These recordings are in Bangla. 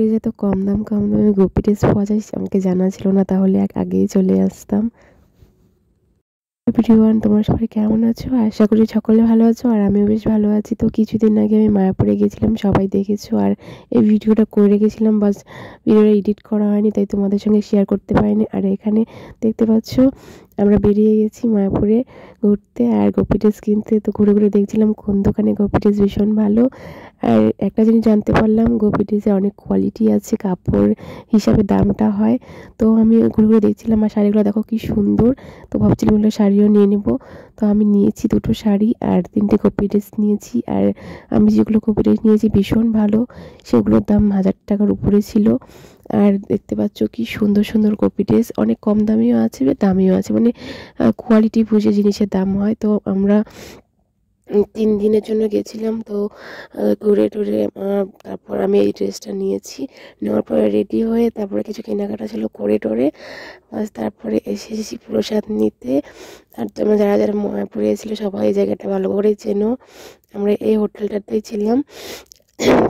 মায়াপুরে যে তো কম দামে গোপী ড্রেস পাওয়া যায় আমাকে জানা ছিল না, তাহলে আগেই চলে আসতাম। এভরিওয়ান, তোমরা সবাই কেমন আছো? আশা করি সকলে ভালো আছো, আর আমিও বেশ ভালো আছি। তো কিছুদিন আগে আমি মায়াপুরে গেছিলাম, সবাই দেখেছো। আর এই ভিডিওটা করে রেখেছিলাম, বাস ভিডিওটা এডিট করা হয়নি, তাই তোমাদের সঙ্গে শেয়ার করতে পারিনি। আর এখানে দেখতে পাচ্ছ আমরা বেরিয়ে গেছি মায়াপুরে ঘুরতে আর গোপী ড্রেস কিনতে। তো ঘুরে ঘুরে দেখছিলাম কোন দোকানে গোপী ড্রেস ভীষণ ভালো। আর একটা জিনিস জানতে পারলাম, গোপী ড্রেসে অনেক কোয়ালিটি আছে, কাপড় হিসাবে দামটা হয়। তো আমি ঘুরে ঘুরে দেখছিলাম, আর শাড়িগুলো দেখো কি সুন্দর। তো ভাবছিলাম এগুলো শাড়িও নিয়ে নেব। তো আমি নিয়েছি 2টো শাড়ি আর 3টে গোপী ড্রেস নিয়েছি। আর আমি যেগুলো গোপী ড্রেস নিয়েছি ভীষণ ভালো, সেগুলোর দাম 1000 টাকার উপরে ছিল। আর দেখতে পাচ্ছ কি সুন্দর সুন্দর গোপী ড্রেস, অনেক কম দামিও আছে দামিও আছে, মানে কোয়ালিটি বুঝে জিনিসের দাম হয়। তো আমরা 3 দিনের জন্য গেছিলাম। তো ঘুরে টুরে তারপর আমি এই ড্রেসটা নিয়েছি। নেওয়ার পরে রেডি হয়ে তারপরে কিছু কেনাকাটা ছিল করে টোরে বাস তারপরে এসেছি প্রসাদ নিতে। আর তোমরা যারা যারা মায়াপুরে এসেছিলো সবাই এই জায়গাটা ভালো করেই চেনো। আমরা এই হোটেলটাতেই ছিলাম।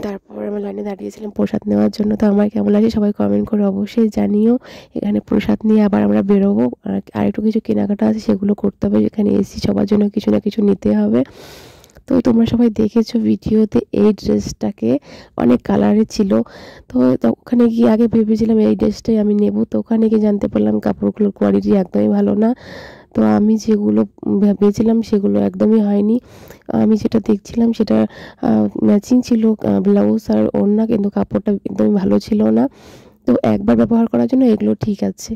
তারপর আমরা লাইনে দাঁড়িয়েছিলাম প্রসাদ নেওয়ার জন্য। তো আমার কেমন লাগে সবাই কমেন্ট করে অবশ্যই জানিও। এখানে প্রসাদ নিয়ে আবার আমরা বেরোবো, আর একটু কিছু কেনাকাটা আছে সেগুলো করতে হবে। এখানে এসি সবার জন্য কিছু না কিছু নিতে হবে। তো তোমরা সবাই দেখেছো ভিডিওতে এই ড্রেসটাকে অনেক কালারের ছিল। তো ওখানে গিয়ে আগে ভেবেছিলাম এই ড্রেসটাই আমি নেব। তো ওখানে গিয়ে জানতে পারলাম কাপড়গুলোর কোয়ালিটি একদমই ভালো না। তো আমি যেগুলো ভেবেছিলাম সেগুলো একদমই হয়নি। আমি যেটা দেখছিলাম সেটা ম্যাচিং ছিল ব্লাউজ আর ওড়না, কিন্তু কাপড়টা একদমই ভালো ছিল না। তো একবার ব্যবহার করার জন্য এগুলো ঠিক আছে।